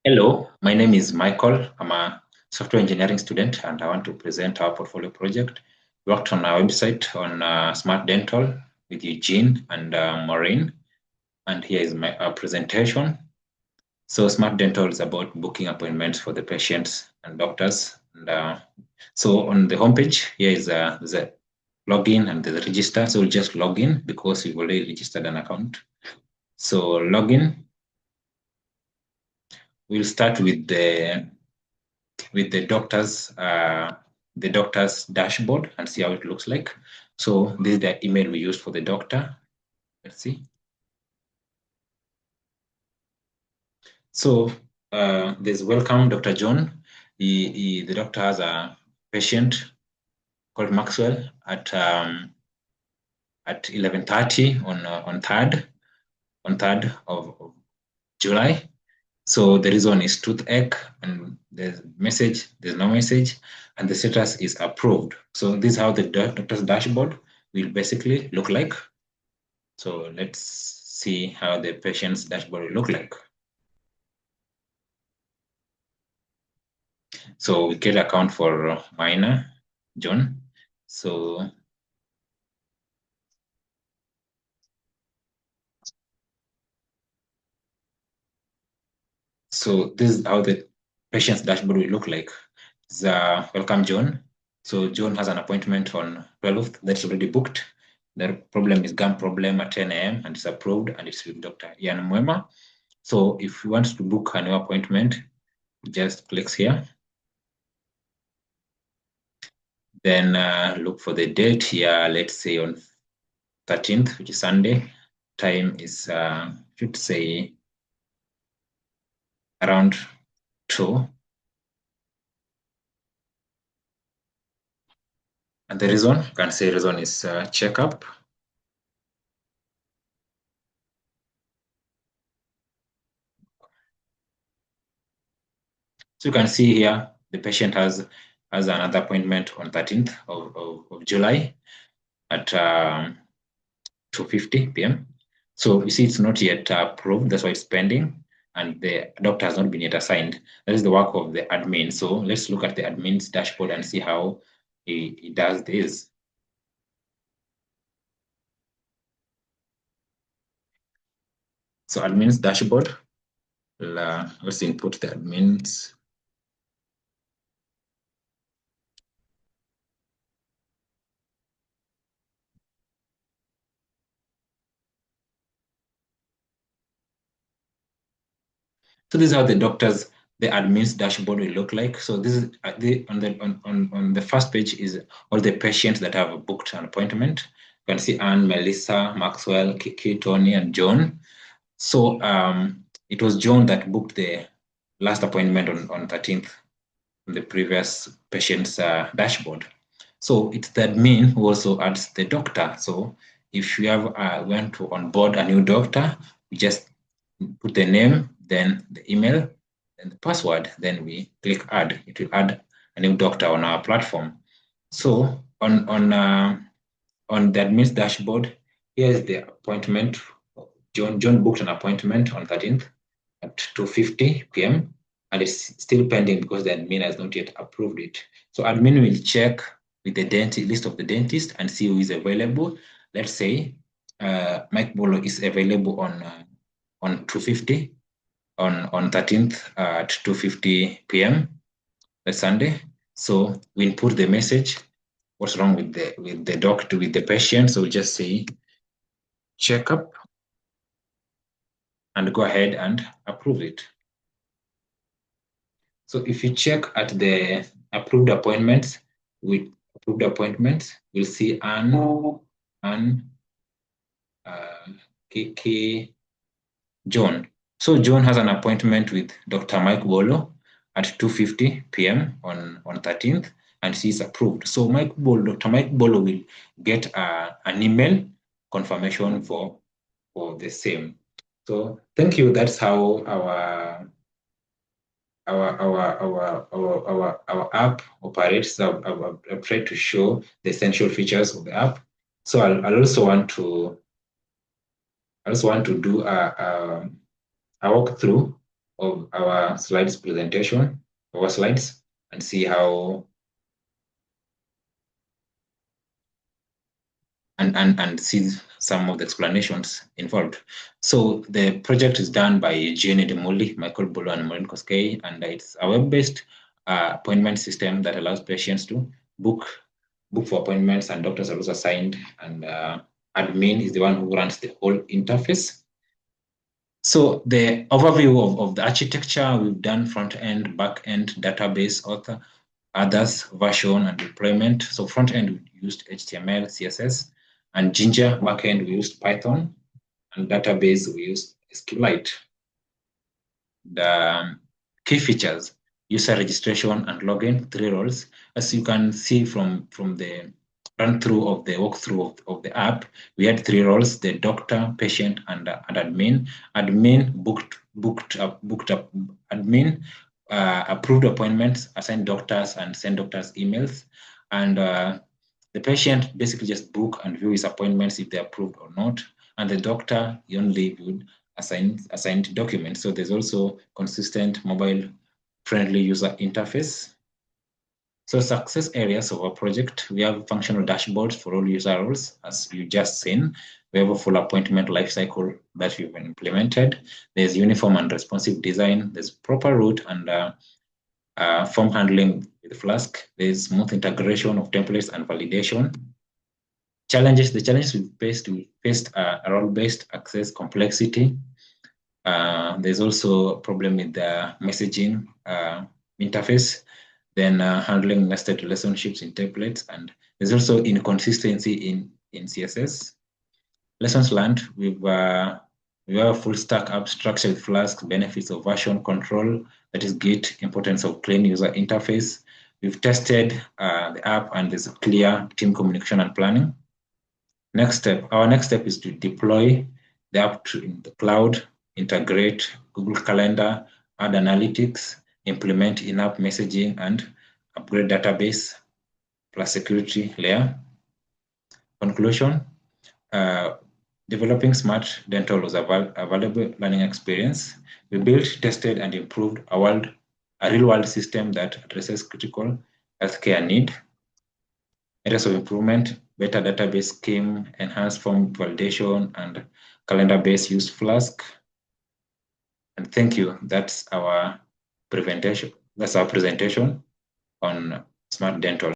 Hello, my name is Michael. I'm a software engineering student and I want to present our portfolio project. We worked on our website on Smart Dental with Eugene and Maureen. And here is my presentation. So Smart Dental is about booking appointments for the patients and doctors. And so on the homepage, here is there's a login and there's a register. So we'll just log in because we've already registered an account. So login. We'll start with the doctor's dashboard and see how it looks like. So this is the email we used for the doctor. Let's see. So there's welcome, Dr. John. The doctor has a patient called Maxwell at 11:30 on 3rd of July. So the reason is toothache, and there's no message, and the status is approved. So this is how the doctor's dashboard will basically look like. So let's see how the patient's dashboard will look like. So we create account for minor John. So this is how the patient's dashboard will look like. Welcome, John. So John has an appointment on 12th that's already booked. The problem is gum problem at 10 a.m. and it's approved and it's with Dr. Ian Mwema. So if you want to book a new appointment, just click here. Then look for the date here, let's say on 13th, which is Sunday. Time is, should say, around 2. And the reason, you can say reason is checkup. So you can see here, the patient has another appointment on 13th of July at 2:50 p.m. So you see it's not yet approved, that's why it's pending, and the doctor has not been yet assigned. That is the work of the admin. So let's look at the admin's dashboard and see how he does this. So admin's dashboard, let's input the admin's. So this is how the admin's dashboard will look like. So this is on the first page is all the patients that have booked an appointment. You can see Anne, Melissa, Maxwell, Kiki, Tony, and John. So it was John that booked the last appointment on 13th, on the previous patient's dashboard. So it's the admin who also adds the doctor. So if you have went to onboard a new doctor, we just put the name, then the email, and the password, then we click add. It will add a new doctor on our platform. So on the admin's dashboard, here's the appointment. John booked an appointment on 13th at 2:50 p.m. and it's still pending because the admin has not yet approved it. So admin will check with the list of the dentist and see who is available. Let's say Mike Bolo is available on 2:50 on 13th at 2:50 p.m. That's Sunday. So we input the message. What's wrong with the doctor, with the patient? So we just say checkup and go ahead and approve it. So if you check at the approved appointments, we'll see Kiki, John. So John has an appointment with Dr. Mike Bolo at 2:50 p.m. on 13th, and she's approved. So Dr. Mike Bolo will get an email confirmation for the same. So thank you. That's how our app operates. I've tried to show the essential features of the app. So I also want to do a walkthrough of our slides presentation, our slides, and see how and see some of the explanations involved. So the project is done by Gianni Demoli, Michael Bolo, and Maureen Koskei, and it's a web-based appointment system that allows patients to book for appointments, and doctors are also assigned, and admin is the one who runs the whole interface. So the overview of the architecture, we've done front-end, back-end, database, author, others, version, and deployment. So front-end, we used HTML, CSS, and Ginger. Back-end, we used Python, and database, we used SQLite. The key features: user registration and login, 3 roles. As you can see from the run through of the walkthrough of the app, we had 3 roles: the doctor, patient, and admin. Admin booked up admin, approved appointments, assigned doctors, and sent doctors emails. And the patient basically just book and view his appointments if they're approved or not. And the doctor, he only viewed assigned documents. So there's also consistent mobile-friendly user interface. So success areas of our project: we have functional dashboards for all user roles, as you just seen. We have a full appointment lifecycle that we've implemented. There's uniform and responsive design. There's proper route and form handling with Flask. There's smooth integration of templates and validation. The challenges we faced are role-based access complexity. There's also a problem with the messaging interface, then handling nested relationships in templates, and there's also inconsistency in CSS. Lessons learned: we have a full stack app structure with Flask, benefits of version control, that is Git, importance of clean user interface. We've tested the app, and there's a clear team communication and planning. Our next step is to deploy the app in the cloud, integrate Google Calendar, add analytics, implement in-app messaging, and upgrade database plus security layer. Conclusion: developing smart dental was a valuable learning experience. We built, tested, and improved a real-world system that addresses critical healthcare need. Areas of improvement: better database scheme, enhanced form validation, and calendar-based use Flask. And thank you. That's our presentation. On smart dental.